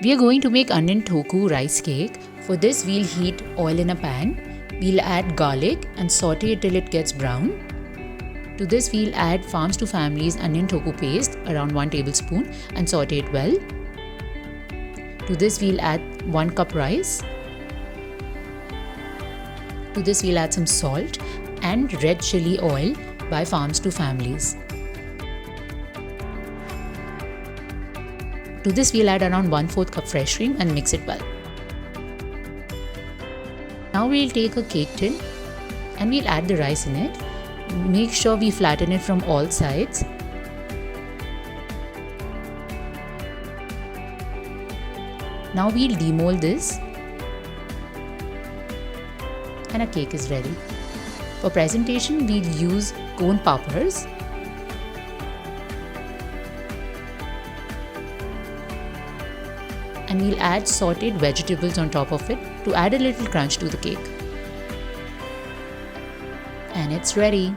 We are going to make onion toku rice cake. For this, we'll heat oil in a pan. We'll add garlic and saute it till it gets brown. To this, we'll add Farms to Family's onion toku paste, around 1 tablespoon, and saute it well. To this, we'll add 1 cup rice. To this, we'll add some salt and red chilli oil by Farms to Families. To this, we'll add around 1/4 cup fresh cream and mix it well. Now we'll take a cake tin and we'll add the rice in it. Make sure we flatten it from all sides. Now we'll demold this and our cake is ready. For presentation, we'll use cone poppers. And we'll add sauteed vegetables on top of it to add a little crunch to the cake. And it's ready.